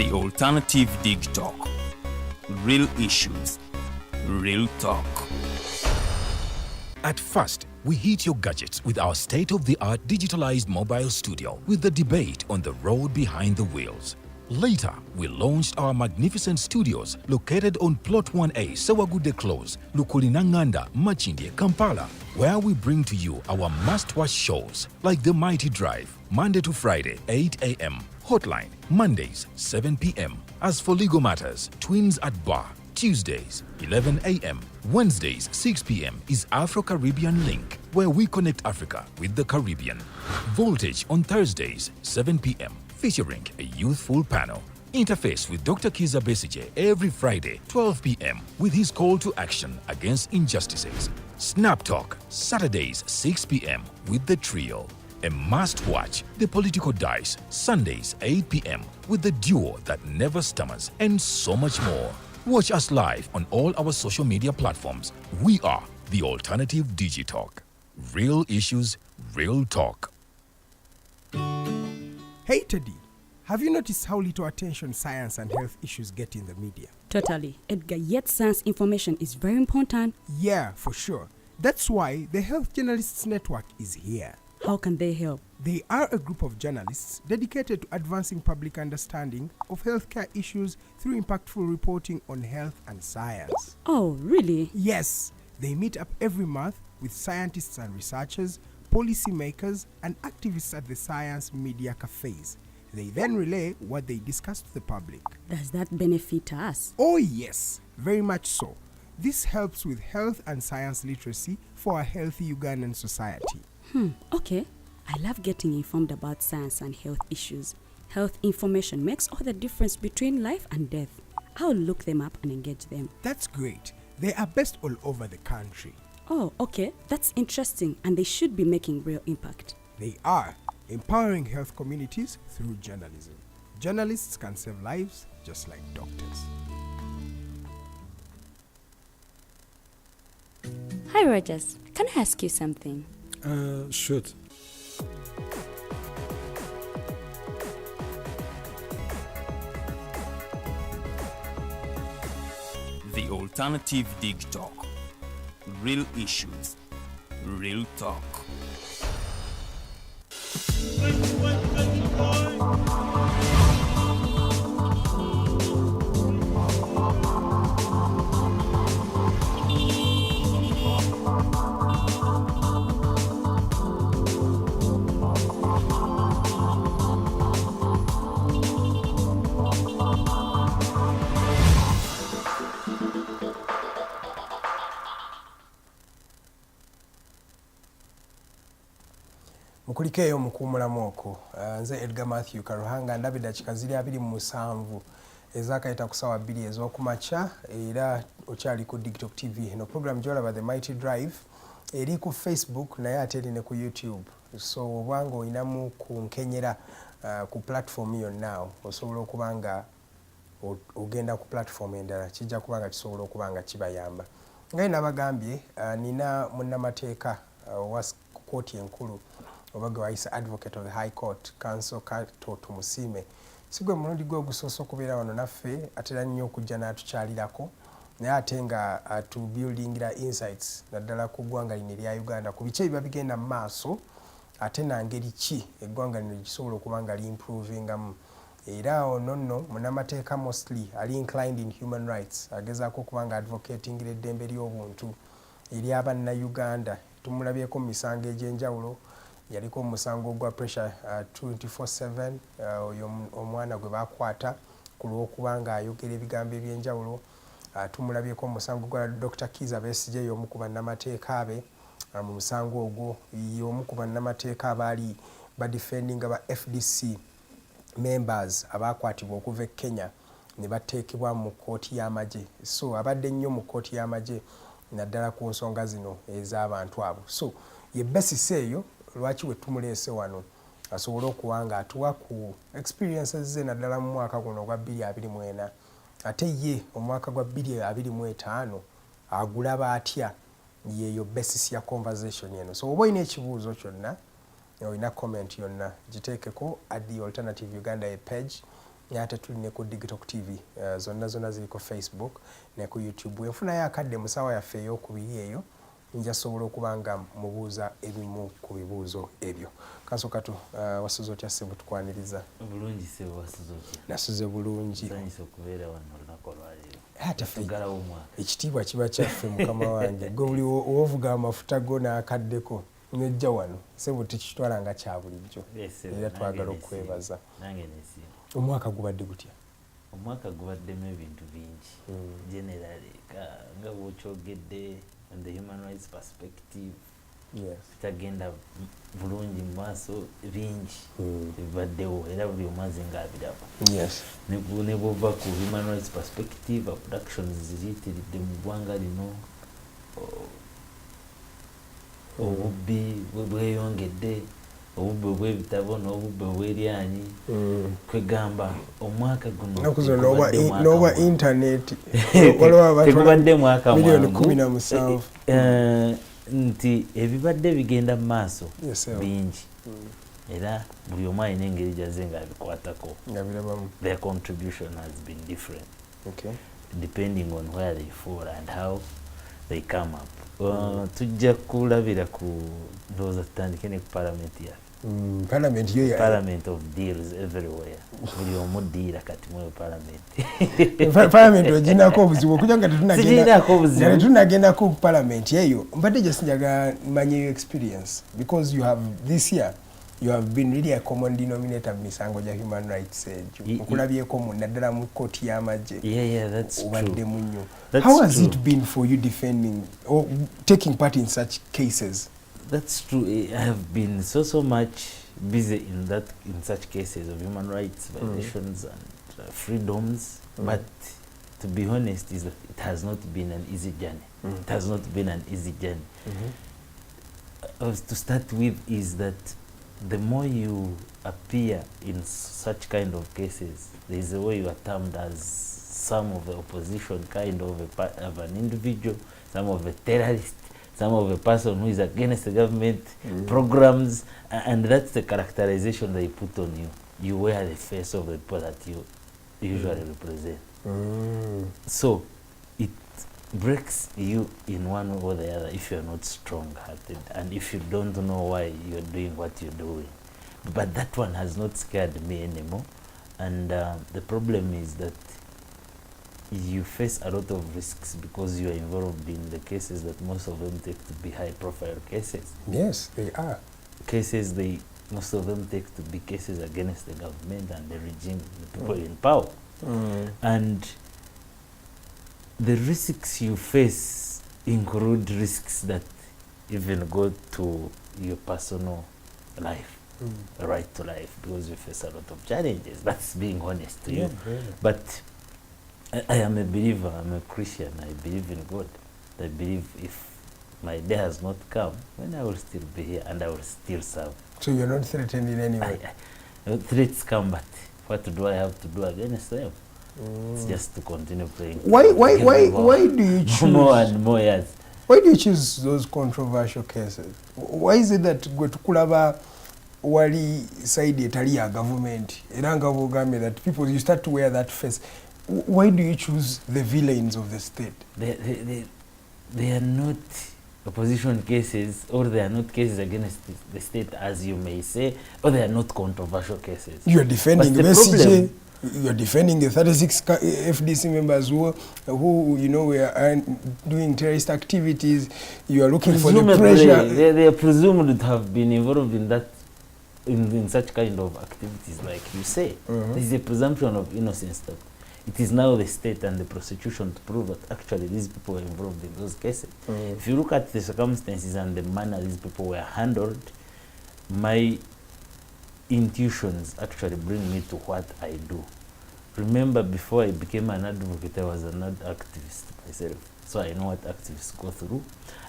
The Alternative Dig Talk. Real issues, real talk. At first, we hit your gadgets with our state-of-the-art digitalized mobile studio with the debate on the road behind the wheels. Later, we launched our magnificent studios located on Plot 1A, Sawagudde Close, Lukulinanganda, Machindye, Kampala, where we bring to you our must-watch shows like The Mighty Drive, Monday to Friday, 8 a.m., Hotline, Mondays, 7 p.m. As for legal matters, Twins at Bar, Tuesdays, 11 a.m. Wednesdays, 6 p.m. is Afro-Caribbean Link, where we connect Africa with the Caribbean. Voltage on Thursdays, 7 p.m., featuring a youthful panel. Interface with Dr. Kizza Besigye every Friday, 12 p.m. with his call to action against injustices. Snap Talk, Saturdays, 6 p.m. with the trio. A must-watch, The Political Dice, Sundays, 8 p.m. with the duo that never stammers, and so much more. Watch us live on all our social media platforms. We are The Alternative Digitalk. Real issues, real talk. Hey Teddy, have you noticed how little attention science and health issues get in the media? Totally, Edgar, yet science information is very important. Yeah, for sure. That's why the Health Journalists Network is here. How can they help? They are a group of journalists dedicated to advancing public understanding of healthcare issues through impactful reporting on health and science. Oh, really? Yes, they meet up every month with scientists and researchers, policymakers, and activists at the science media cafes. They then relay what they discuss to the public. Does that benefit us? Oh yes, very much so. This helps with health and science literacy for a healthy Ugandan society. Okay. I love getting informed about science and health issues. Health information makes all the difference between life and death. I'll look them up and engage them. That's great. They are based all over the country. Oh, okay. That's interesting, and they should be making real impact. They are empowering health communities through journalism. Journalists can save lives just like doctors. Hi Rogers, can I ask you something? Shoot. The Alternative Dig Talk. Real issues, real talk. Mukulikeyo mukumulamu okwo. Nze Edgar Matthew Karuhanga ndabye dakika ziri 27 ezakayita ku ssaawa 2 ez'okumakya era okyali ku Digital TV. Eno program gy'olaba The Mighty Drive eri ku Facebook naye ate eri ne ku YouTube. So obwanga oyinamu kunkenyera ku platform yonna osobola okuba nga ogenda ku platform endala kijja kuba nga kisobola okuba nga kibayamba. Nga nabagambye nina munnamateeka wa kkooti enkulu obaga wayisa advocate of the High Court Counsel Kato Tumusiime. Sigwe mulundi gwe ogusoose okubeera wano naffe atera nnyo okujja n'atukyalirako naye ate nga atubuildingira insights naddala ku ggwanga lino erya Uganda ku biki ebiba bigenda mu maaso ate na ngeri ki eggwanga lino lisobola okuba nga liimprovingamu. Era ono nno munnamateeka mostly ali inclined in human rights agezaako okuba nga advocatingira eddembe ly'obuntu eri abanna-Uganda. Tumulabyeko mu misango egy'enjawulo. Yaliko omusango gwa pressure 24/7 oyo omwana gwe bakwata ku lw'okuba nga ayogera ebigambo eby'enjawulo. Tumulabyeko omusango gwa Dr. Kizza Besigye y'omu ku bannamateeka be. Mu musango ogwo y'omu ku bannamateeka abaali badefendinga ba FDC members abakwatibwa okuva e Kenya ne bateekebwa mu kkooti y'amagye. So abadde nnyo mu kkooti y'amagye naddala ku nsonga zino ez'abantu abo. So ye Besigye eyo lwaki we tumuleese wano asobole okuba nga atuwa ku experiences ze naddala mu mwaka guno ogwa 2024 ate ye omwaka gwa 2025 agulaba atya yeeyo basis ya conversation eno. So oba olina ekibuuzo kyonna olina comment yonna giteekeko at the Alternative Uganda page ate tuli ne ku Digital TV zonna ziri ku Facebook ne ku YouTube. Enfunayo akadde musawa yaffe ey'okubiri eyo nja sobola okuba nga mubuuza ebimu ku bibuuzo ebyo. Kasooka wasuze otya ssebo tukwaniriza? Bulungi ssebo wasuze otya? Nasuze bulungi. Nsanyusa okubeera wano olunaku olwaleero. Ate ekitiibwa kiba kyaffe mukama wange. Gwe buli wovuga amafuta go n'akaddeko nejja wano ssebo tukitwala nga kya bulijjo. Era twagala okwebaza. Nange nesiima. Omwaka gubadde gutya? Omwaka gubaddemu ebintu bingi. Generally nga bw'okyogedde and the human rights perspective, bitagenda bulungi mu maaso bingi bibaddewo era buli omwazi ng'abiraba. Ne bw'ova ku human rights perspective, abductions ziyitiridde mu ggwanga lino, obubbi bweyongedde, obubbe bw'ebitabo n'obubbe bw'eryanyi. Kwegamba omwaka guno n'oba internet tegubadde mwaka milioni 17 nti ebibadde bigenda mu maaso bingi era buli omu alina engeri gyaze ng'abikwatako. Their contribution has been different depending on where they fall and how they come up. Tujja kulabira ku ndowooza tutandike ne ku palamenti yaffe. Parliament of deals everywhere. Buli omu ddiira kati mu parliament. Parliament oginako obuzibu okuja nga tetunagenda ku parliament eyo. Mbadde gye sinjaga manye your experience because you have this year you have been really a common denominator mu misango gya human rights okulabyeko mu naddala mu kkooti y'amagye. Obadde mu nnyo. How has it been for you defending or taking part in such cases? That's true. I have been so much busy in such cases of human rights violations and freedoms. But to be honest, it has not been an easy journey. It has not been an easy journey. To start with is that the more you appear in such kind of cases, there is a way you are termed as some of the opposition kind of an individual, some of a terrorist, some of a person who is against the government programs, and that's the characterization they put on you. You wear the face of the people that you usually represent. So it breaks you in one way or the other if you're not strong-hearted and if you don't know why you're doing what you're doing. But that one has not scared me anymore, and the problem is that you face a lot of risks because you are involved in the cases that most of them take to be high-profile cases. Yes, they are. Cases most of them take to be cases against the government and the regime, the people in power. And the risks you face include risks that even go to your personal life, right to life, because you face a lot of challenges. That's being honest to you. But I am a believer, I'm a Christian, I believe in God. I believe if my day has not come, then I will still be here and I will still serve. So you're not threatened in any way? Threats come, but what do I have to do against them? It's just to continue playing. Why do you choose more and more years? Why do you choose those controversial cases? Why is it that gwe tukulaba wali side etali ya government era nga bugambye that people you start to wear that face? Why do you choose the villains of the state? They are not opposition cases, or they are not cases against the state, as you may say, or they are not controversial cases. You are defending Besigye. You are defending the 36 FDC members who you know were doing terrorist activities. You are looking for the pressure. They are presumed to have been involved in that, in such kind of activities, like you say. There is a presumption of innocence that it is now the state and the prosecution to prove that actually these people were involved in those cases. If you look at the circumstances and the manner these people were handled, my intuitions actually bring me to what I do. Remember, before I became an advocate, I was an activist myself. So I know what activists go through.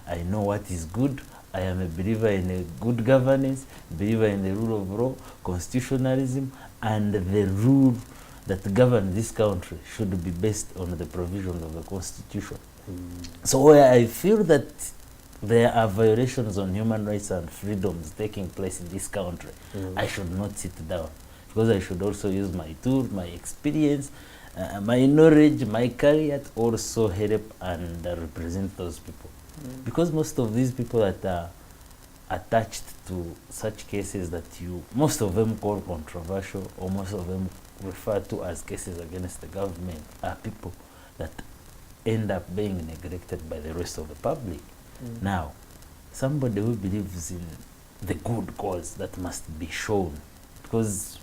I know what is good. I am a believer in a good governance, believer in the rule of law, constitutionalism, and the rule that governs this country should be based on the provisions of the Constitution. So where I feel that there are violations on human rights and freedoms taking place in this country, I should not sit down. because I should also use my tool, my experience, my knowledge, my career to also help and represent those people. Because most of these people that are attached to such cases that most of them call controversial, or most of them refer to as cases against the government, are people that end up being neglected by the rest of the public. Now, somebody who believes in the good cause, that must be shown, because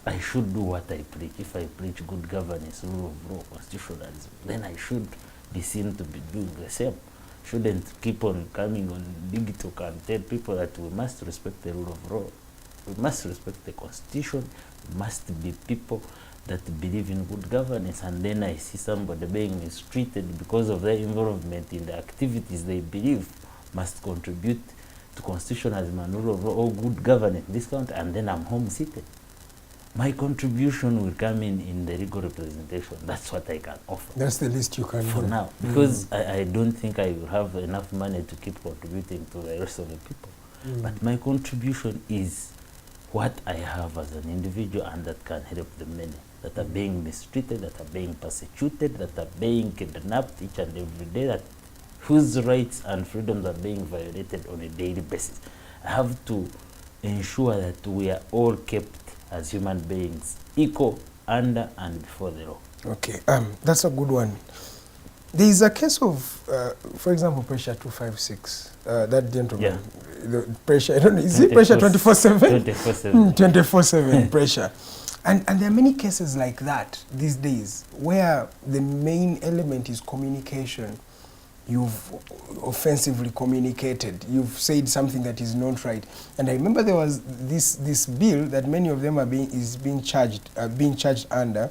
I should do what I preach. If I preach good governance, rule of law, constitutionalism, then I should be seen to be doing the same. Shouldn't keep on coming on digital and tell people that we must respect the rule of law, we must respect the constitution, we must be people that believe in good governance, and then I see somebody being mistreated because of their involvement in the activities they believe must contribute to constitutionalism and rule of law or good governance in this country, and then I'm home seated. My contribution will come in the legal representation. That's what I can offer. That's the least you can for do. now, because I don't think I will have enough money to keep contributing to the rest of the people. But my contribution is what I have as an individual, and that can help the many that are being mistreated, that are being persecuted, that are being kidnapped each and every day, that whose rights and freedoms are being violated on a daily basis. I have to ensure that we are all kept as human beings, equal, under and before the law. Okay, that's a good one. There is a case of, for example, pressure 256. That gentleman, the pressure. I don't know. Is it pressure 24/7? 24/7. 24/7 pressure. And there are many cases like that these days where the main element is communication. You've offensively communicated. You've said something that is not right. And I remember there was this bill that many of them are being charged under.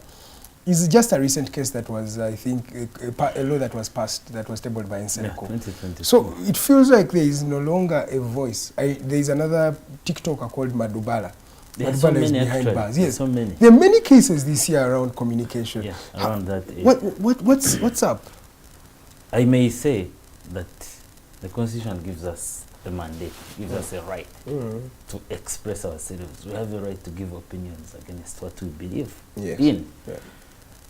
Is just a recent case that was, I think, a law that was passed, that was tabled by Nsenko. 2022. So it feels like there is no longer a voice. There is another TikToker called Madubala. There are so Madubala is many, behind actually. bars. Yes, So many. there are many cases this year around communication. Yeah, around that age. What's up? I may say that the Constitution gives us a mandate, gives us a right to express ourselves. We have a right to give opinions against what we believe in. Yeah.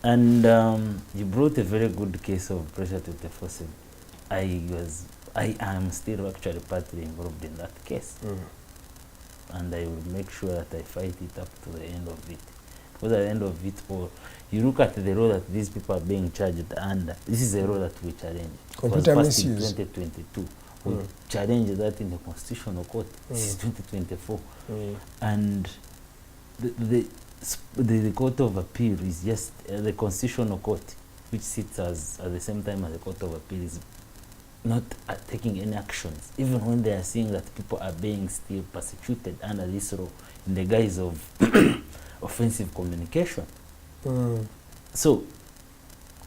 And you brought a very good case of pressure 24/7. I am still actually partly involved in that case. And I will make sure that I fight it up to the end of it. Because at the end of it all, you look at the law that these people are being charged under. This is a law that we challenge. Computer it was passed in misuse. 2022. We challenged that in the Constitutional Court. This is 2024. And the Court of Appeal is just the Constitutional Court, which sits as at the same time as the Court of Appeal, is not taking any actions, even when they are seeing that people are being still persecuted under this law in the guise of offensive communication. So,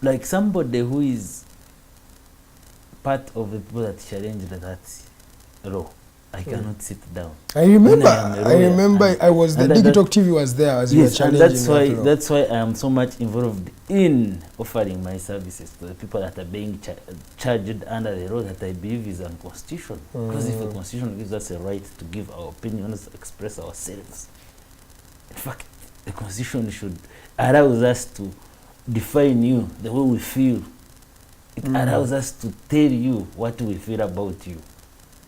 like somebody who is part of the people that challenged that law, I cannot sit down. I remember. I I was the Digital TV was there as you were yes, and challenging that's why I am so much involved in offering my services to the people that are being charged under the law that I believe is unconstitutional. Because if the Constitution gives us a right to give our opinions, express ourselves, in fact, the Constitution should allow us to define you the way we feel. It allows us to tell you what we feel about you.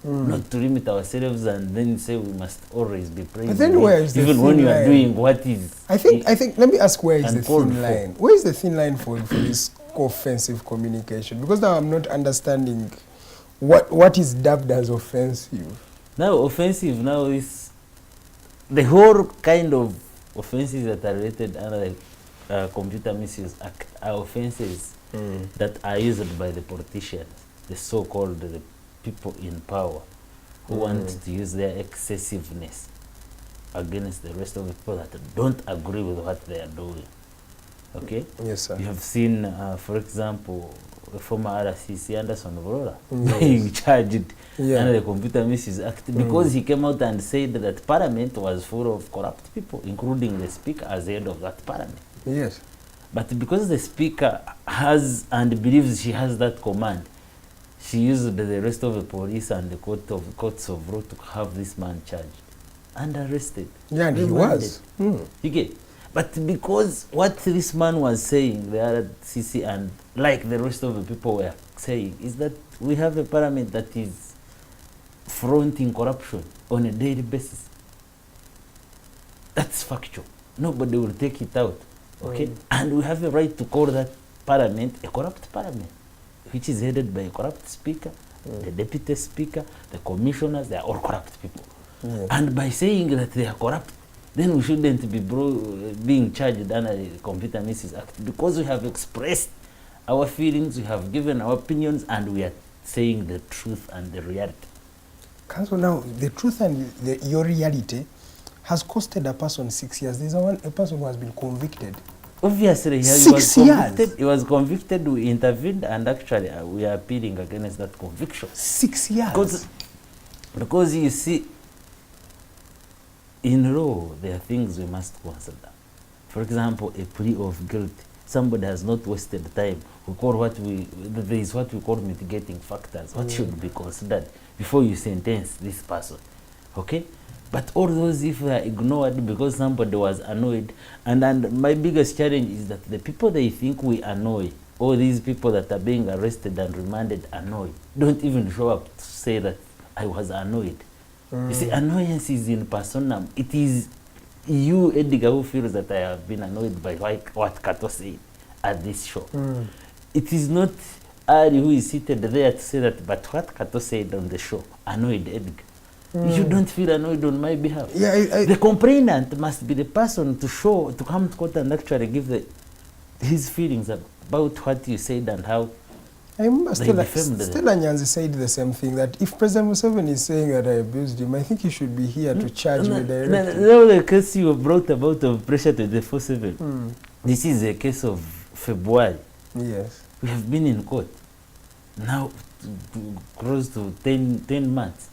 Not to limit ourselves and then say we must always be praising. But then where is the even thin when you are line? doing what is I think let me ask, where is the uncalled thin for. line? Where is the thin line for this offensive communication? Because now I'm not understanding what is dubbed as offensive. Now offensive now is the whole kind of offenses that are related under the Computer Misuse Act are offenses that are used by the politicians, the so-called the people in power who want to use their excessiveness against the rest of the people that don't agree with what they are doing. Okay? Yes, sir. You have seen, for example, the former RCC Anderson Vorora being charged under the Computer Misuse Act because he came out and said that Parliament was full of corrupt people, including the Speaker as head of that Parliament. Yes. But because the Speaker has and believes she has that command, she used the rest of the police and the courts of law to have this man charged. and arrested. Yeah, and he was. You get? But because what this man was saying, the RCC, and like the rest of the people were saying, is that we have a parliament that is fronting corruption on a daily basis. That's factual. Nobody will take it out. Okay? And we have a right to call that parliament a corrupt parliament, which is headed by a corrupt speaker, the deputy speaker, the commissioners, they are all corrupt people. And by saying that they are corrupt, then we shouldn't be being charged under the Computer Misuse Act, because we have expressed our feelings, we have given our opinions, and we are saying the truth and the reality. Council, now, the truth and your reality has costed a person 6 years. There's a person who has been convicted. Obviously, he was convicted, we intervened, and actually we are appealing against that conviction. 6 years? Because you see, in law, there are things we must consider. For example, a plea of guilt. Somebody has not wasted time. There is what we call mitigating factors. What should be considered before you sentence this person? Okay? But all those, if they are ignored because somebody was annoyed, and my biggest challenge is that the people they think we annoy, all these people that are being arrested and remanded annoy, don't even show up to say that I was annoyed. You see, annoyance is in personam. It is you, Edgar, who feels that I have been annoyed by what Kato said at this show. It is not Ari who is seated there to say that, but what Kato said on the show annoyed Edgar. You don't feel annoyed on my behalf. Yeah, the complainant must be the person to come to court and actually give his feelings about what you said and how. I remember Stella Nyanzi said the same thing, that if President Museveni is saying that I abused him, I think he should be here to charge me directly. No, the case you brought about of pressure 24/7. This is a case of February. Yes. We have been in court now close to 10 months.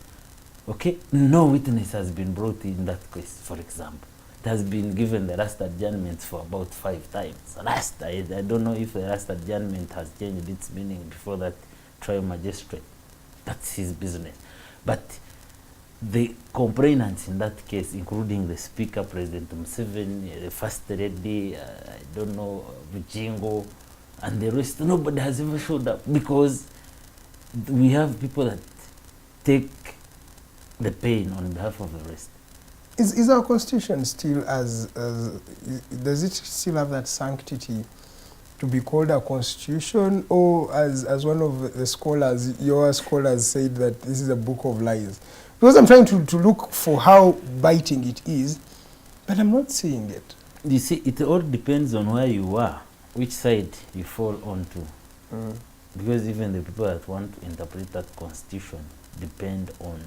Okay? No witness has been brought in that case, for example. It has been given the last adjournment for about 5 times. I don't know if the last adjournment has changed its meaning before that trial magistrate. That's his business. But the complainants in that case, including the Speaker, President Museveni, the First Lady, I don't know, Vijingo, and the rest, nobody has ever showed up, because we have people that take the pain on behalf of the rest. Is our constitution still does it still have that sanctity to be called a constitution, or as one of the scholars, your scholars said, that this is a book of lies? Because I'm trying to look for how biting it is, but I'm not seeing it. You see, it all depends on where you are, which side you fall onto. Because even the people that want to interpret that constitution depend on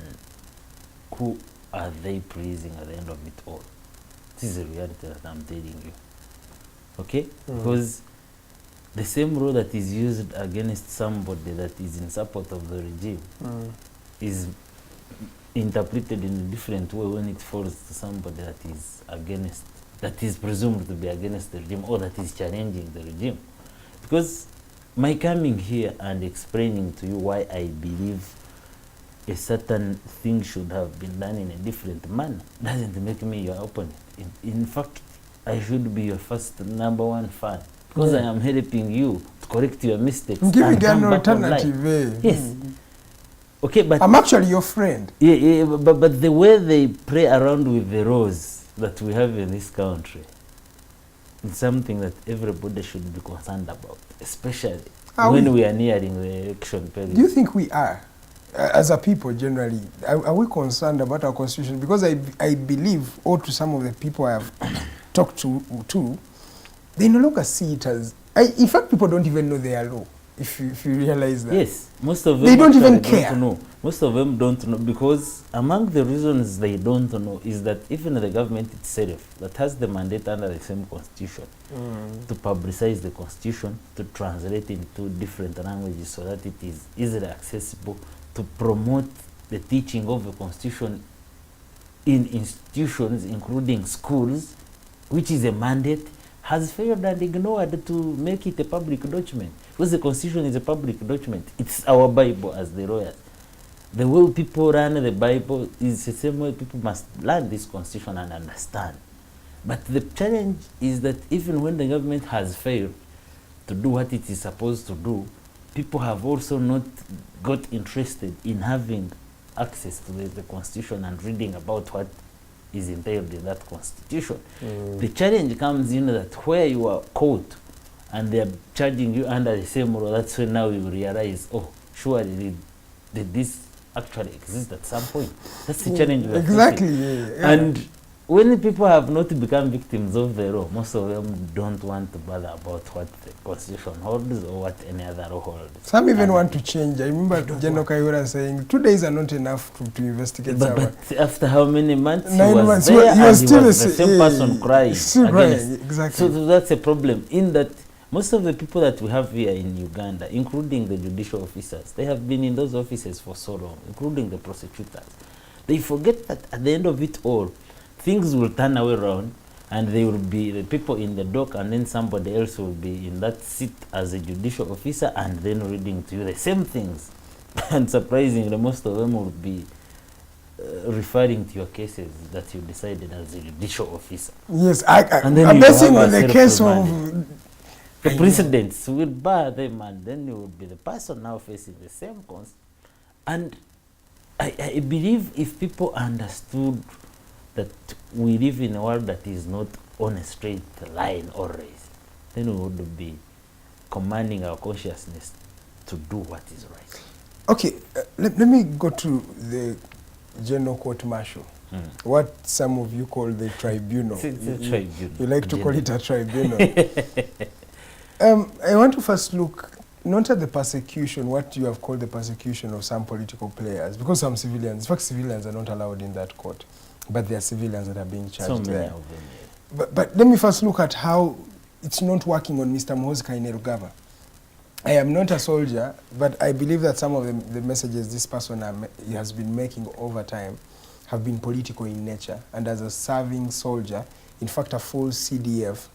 who are they pleasing at the end of it all. This is the reality that I'm telling you. Okay? Because the same law that is used against somebody that is in support of the regime is interpreted in a different way when it falls to somebody that is against, that is presumed to be against the regime, or that is challenging the regime. Because my coming here and explaining to you why I believe a certain thing should have been done in a different manner doesn't make me your opponent. In fact, I should be your first #1 fan, because I am helping you to correct your mistakes. Give me an alternative. Yes. Okay, but I'm actually your friend. Yeah, but the way they play around with the laws that we have in this country is something that everybody should be concerned about, especially when we are nearing the election period. Do you think we are? As a people generally, are we concerned about our constitution? Because I believe, or to some of the people I have talked to, they no longer see it as... in fact, people don't even know their law, if you realize that. Yes, most of them they don't even care. Don't know. Most of them don't know, because among the reasons they don't know is that even the government itself, that has the mandate under the same constitution to publicize the constitution, to translate into different languages so that it is easily accessible, to promote the teaching of the constitution in institutions, including schools, which is a mandate, has failed and ignored to make it a public document. Because the constitution is a public document. It's our Bible as the lawyers. The way people run the Bible is the same way people must learn this constitution and understand. But the challenge is that even when the government has failed to do what it is supposed to do, people have also not got interested in having access to the constitution and reading about what is entailed in that constitution. The challenge comes in that where you are caught and they are charging you under the same law, that's when now you realize, oh, surely did this actually exist at some point? That's the challenge we are facing. And when people have not become victims of the law, most of them don't want to bother about what the constitution holds or what any other law holds. Some even want to change. I remember General Kayura saying 2 days are not enough to investigate someone. But after how many months 9 months, he was there, he was and still he was the same person crying. Still crying, exactly. So that's a problem in that most of the people that we have here in Uganda, including the judicial officers, they have been in those offices for so long, including the prosecutors. They forget that at the end of it all, things will turn away around and they will be the people in the dock, and then somebody else will be in that seat as a judicial officer and then reading to you the same things. And surprisingly, most of them will be referring to your cases that you decided as a judicial officer. Yes, and then I'm basing on the case of the precedents will bar them, and then you will be the person now facing the same cons. And I believe if people understood that we live in a world that is not on a straight line always, then we would be commanding our consciousness to do what is right. Okay, let me go to the General Court Martial. What some of you call the tribunal. It's a tribunal. You like to call it a tribunal. I want to first look not at the persecution, what you have called the persecution of some political players, because some civilians, in fact civilians are not allowed in that court, but there are civilians that are being charged there. Of them. But let me first look at how it's not working on Mr. Muhoozi Kainerugaba. I am not a soldier, but I believe that some of the messages this person has been making over time have been political in nature. And as a serving soldier, in fact a full CDF,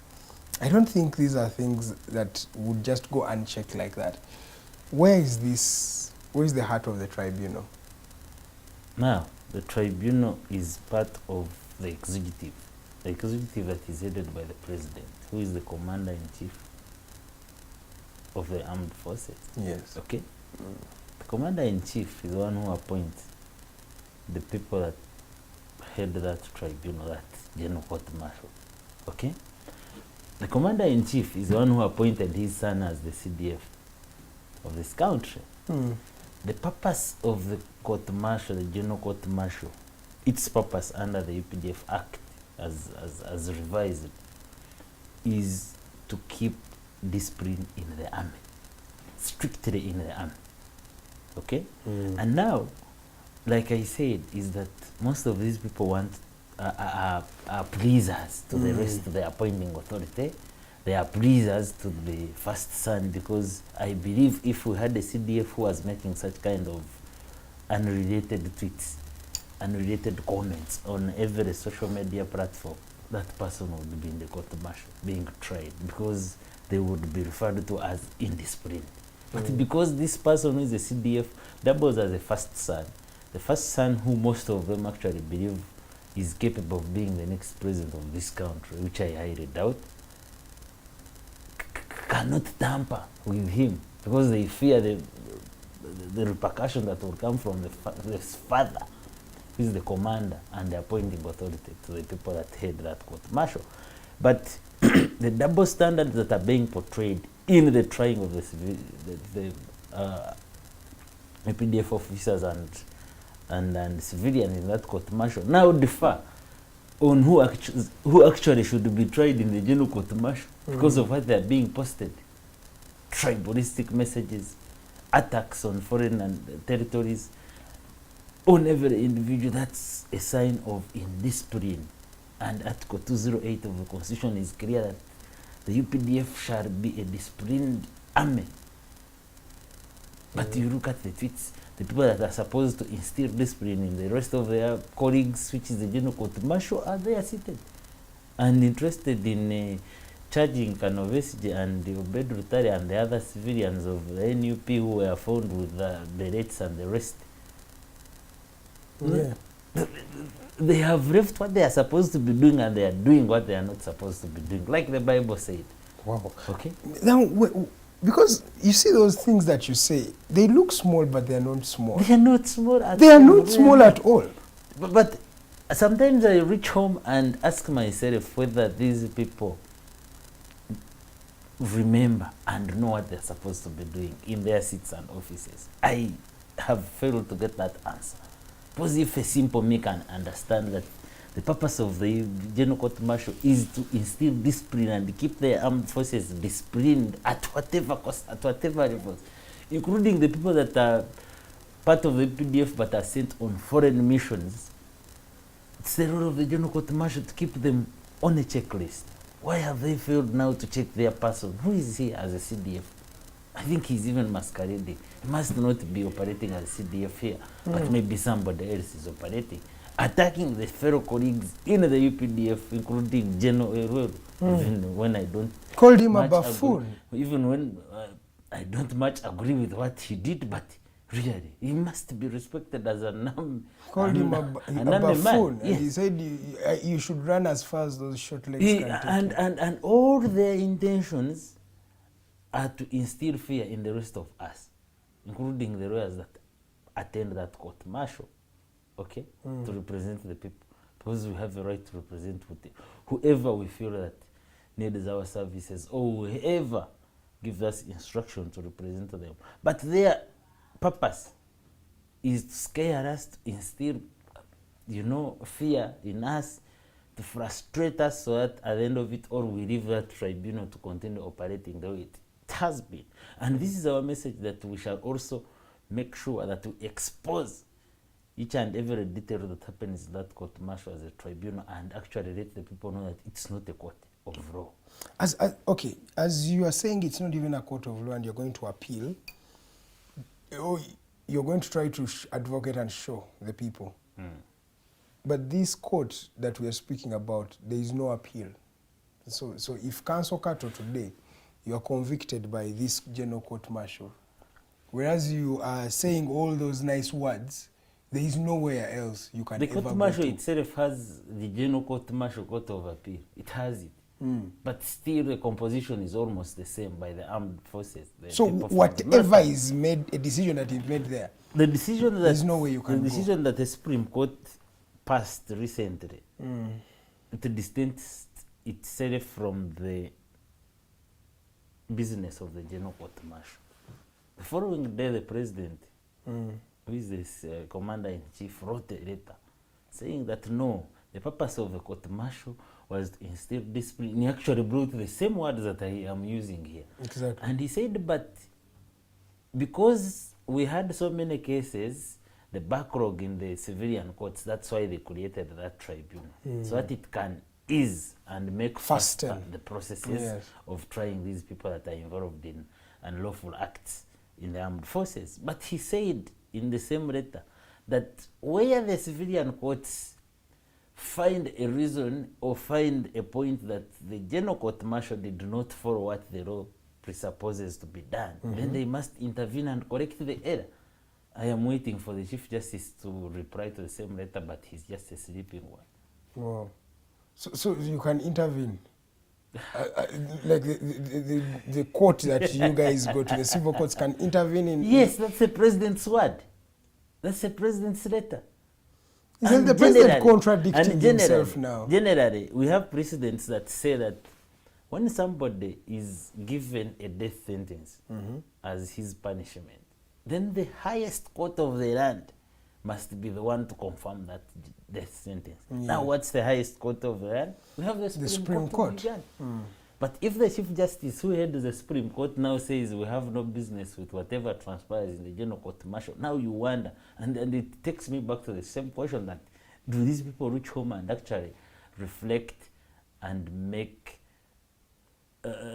I don't think these are things that would just go unchecked like that. Where is the heart of the tribunal? Now, the tribunal is part of the executive. The executive that is headed by the president, who is the commander-in-chief of the armed forces. Yes. Okay? The commander-in-chief is the one who appoints the people that head that tribunal, that general court martial. Okay? The commander-in-chief is the one who appointed his son as the CDF of this country. The purpose of the court martial, the general court martial, its purpose under the UPDF Act as revised, is to keep discipline in the army, strictly in the army. Okay? And now, like I said, is that most of these people are pleasers to the rest of the appointing authority. They are pleasers to the first son, because I believe if we had a CDF who was making such kind of unrelated tweets, unrelated comments on every social media platform, that person would be in the court martial being tried, because they would be referred to as indisciplined. But because this person who is a CDF doubles as a first son, the first son who most of them actually believe is capable of being the next president of this country, which I highly doubt, cannot tamper with him, because they fear the repercussion that will come from the father, who is the commander and the appointing authority to the people that head that court martial. But the double standards that are being portrayed in the trying of the PDF officers and civilians in that court martial now differ on who actually should be tried in the general court martial because of what they are being posted. Tribalistic messages, attacks on foreign and territories, on every individual. That's a sign of indiscipline. And Article 208 of the Constitution is clear that the UPDF shall be a disciplined army. But you look at the tweets, the people that are supposed to instill discipline in the rest of their colleagues, which is the General Court Martial, are there seated and interested in charging Kato Besigye and Obeid Lubega and the other civilians of the NUP who were found with the rates and the rest Yeah. They have left what they are supposed to be doing and they are doing what they are not supposed to be doing, like the Bible said. Wow. Okay? Now, because you see those things that you say, they look small, but they are not small. They are not small at all. They are not small at all. But sometimes I reach home and ask myself whether these people remember and know what they're supposed to be doing in their seats and offices. I have failed to get that answer. Because if a simple me can understand that the purpose of the General Court Martial is to instill discipline and keep the armed forces disciplined at whatever cost, at whatever levels, including the people that are part of the PDF but are sent on foreign missions. It's the role of the General Court Martial to keep them on a checklist. Why have they failed now to check their person? Who is he as a CDF? I think he's even masquerading. He must not be operating as a CDF here, but maybe somebody else is operating. Attacking the fellow colleagues in the UPDF, including General Erwell, even when I don't... Called him a buffoon. Even when I don't much agree with what he did, but really, he must be respected as a Called him a buffoon. And he said you should run as far as those short legs can take you. And all their intentions are to instill fear in the rest of us, including the lawyers that attend that court martial, okay, to represent the people, because we have the right to represent whoever we feel that needs our services, or whoever gives us instruction to represent them. But their purpose is to scare us, to instill, fear in us, to frustrate us, so that at the end of it all we leave that tribunal to continue operating the way it has been. And this is our message, that we shall also make sure that we expose each and every detail that happens in that court martial as a tribunal, and actually let the people know that it's not a court of law. As you are saying, it's not even a court of law and you're going to appeal, you're going to try to advocate and show the people. But this court that we are speaking about, there is no appeal. So if Council Kato today, you are convicted by this General Court Martial, whereas you are saying all those nice words, there is nowhere else you can ever go to. The court martial itself has the General Court Martial Court of Appeal. It has it. But still the composition is almost the same by the armed forces. So whatever is made, a decision that is made there, the decision that there's no way you can the decision that the Supreme Court passed recently, it distanced itself from the business of the General Court Martial. The following day, the president, who is this commander-in-chief, wrote a letter saying that no, the purpose of the court martial was to instill discipline. He actually brought the same words that I am using here. Exactly. And he said, but because we had so many cases, the backlog in the civilian courts, that's why they created that tribunal, so that it can ease and make faster the processes of trying these people that are involved in unlawful acts in the armed forces. But he said in the same letter that where the civilian courts find a reason or find a point that the General Court Martial did not follow what the law presupposes to be done, then they must intervene and correct the error. I am waiting for the Chief Justice to reply to the same letter, but he's just a sleeping one. Wow. So you can intervene? Like the court that you guys go to, the civil courts can intervene in... Yes, that's the president's word. That's the president's letter. Isn't the president contradicting himself now? Generally, we have precedents that say that when somebody is given a death sentence as his punishment, then the highest court of the land must be the one to confirm that death sentence. Now, what's the highest court of the land? We have the Supreme Court. But if the Chief Justice who heads the Supreme Court now says we have no business with whatever transpires in the General Court Martial, now you wonder, and it takes me back to the same question, that do these people reach home and actually reflect and make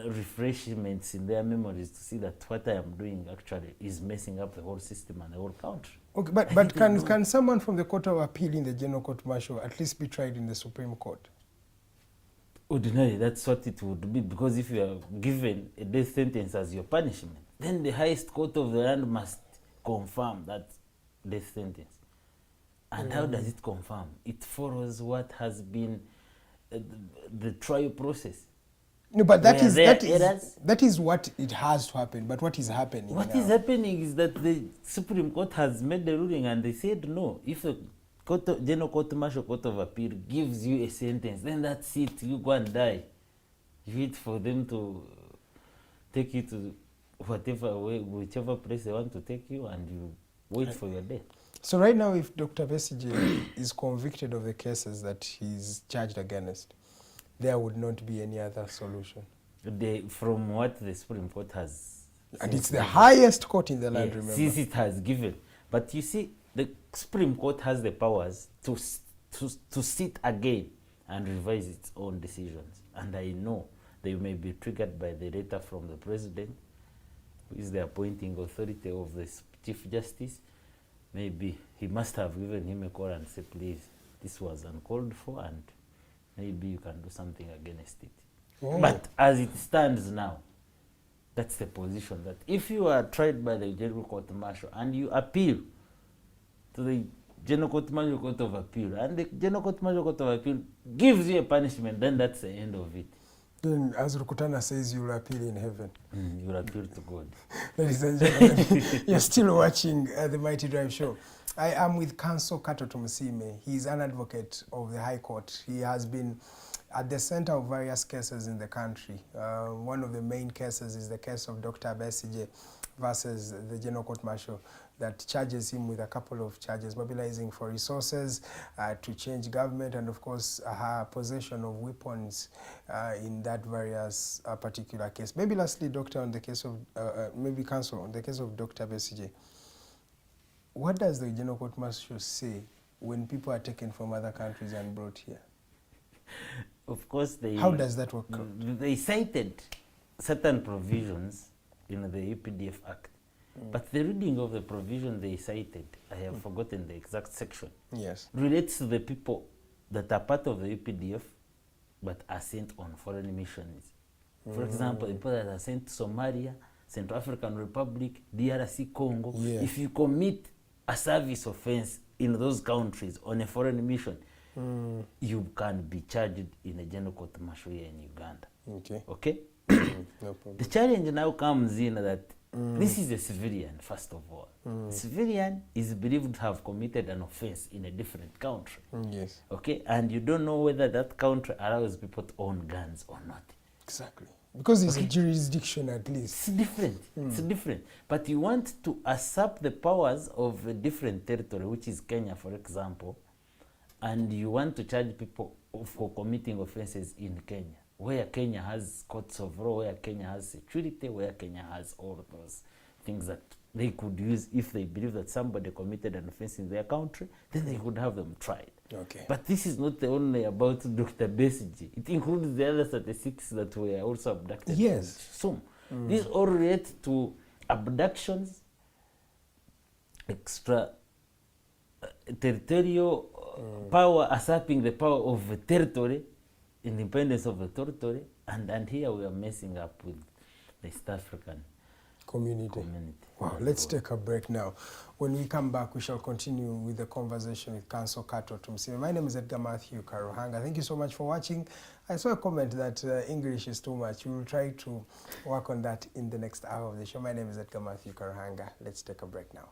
refreshments in their memories to see that what I am doing actually is messing up the whole system and the whole country? Okay, but can someone from the Court of Appeal in the General Court Martial at least be tried in the Supreme Court? Ordinarily, that's what it would be, because if you are given a death sentence as your punishment, then the highest court of the land must confirm that death sentence. And how does it confirm? It follows what has been the trial process. No, but that Were is there that is errors? that is what it has to happen. But what is happening What now? is happening is that the Supreme Court has made the ruling and they said no. If the General Court Martial Court of Appeal gives you a sentence, then that's it. You go and die. You wait for them to take you to whatever way, whichever place they want to take you, and you wait for your death. So right now, if Dr. Besigye is convicted of the cases that he's charged against, there would not be any other solution. From what the Supreme Court has, And it's the highest court in the land, yeah, remember. since it has given. But you see, the Supreme Court has the powers to sit again and revise its own decisions. And I know they may be triggered by the letter from the President, who is the appointing authority of the Chief Justice. Maybe he must have given him a call and said, please, this was uncalled for, and maybe you can do something against it. Oh. But as it stands now, that's the position, that if you are tried by the General Court Martial and you appeal to the General Court Martial Court of Appeal, and the General Court Martial Court of Appeal gives you a punishment, then that's the end of it. Then, as Rukutana says, you will appeal in heaven. You will appeal to God. Ladies and gentlemen, you're still watching the Mighty Drive Show. I am with Counsel Kato Tumusiime. He's an advocate of the High Court. He has been at the center of various cases in the country. One of the main cases is the case of Dr. Besigye versus the General Court Martial that charges him with a couple of charges: mobilizing for resources to change government, and of course her possession of weapons in that various particular case. Maybe lastly, Doctor, on the case of, maybe Counsel, on the case of Dr. Besigye, what does the General Court Martial say when people are taken from other countries and brought here? Of course, How does that work? They cited certain provisions in the UPDF Act. But the reading of the provision they cited, I have forgotten the exact section, Yes. relates to the people that are part of the UPDF but are sent on foreign missions. For example, the people that are sent to Somalia, Central African Republic, DRC Congo, Yeah. if you commit a service offense in those countries on a foreign mission, you can be charged in a General Court Martial here in Uganda. Okay. Okay? No problem. The challenge now comes in that this is a civilian, first of all. Civilian is believed to have committed an offense in a different country. Yes. Okay? And you don't know whether that country allows people to own guns or not. Exactly. Because it's a jurisdiction at least. It's different. It's different. But you want to usurp the powers of a different territory, which is Kenya, for example, and you want to charge people for committing offenses in Kenya, where Kenya has courts of law, where Kenya has security, where Kenya has all of those things that they could use if they believe that somebody committed an offense in their country, then they could have them tried. Okay. But this is not the only about Dr. Besigye. It includes the other statistics that were also abducted. Yes. So these all relate to abductions, extra territorial power, usurping the power of the territory, independence of the territory, and here we are messing up with the East African Community. Wow, let's take a break now. When we come back, we shall continue with the conversation with Counsel Kato Tumusiime. My name is Edgar Matthew Karuhanga. Thank you so much for watching. I saw a comment that English is too much. We will try to work on that in the next hour of the show. My name is Edgar Matthew Karuhanga. Let's take a break now.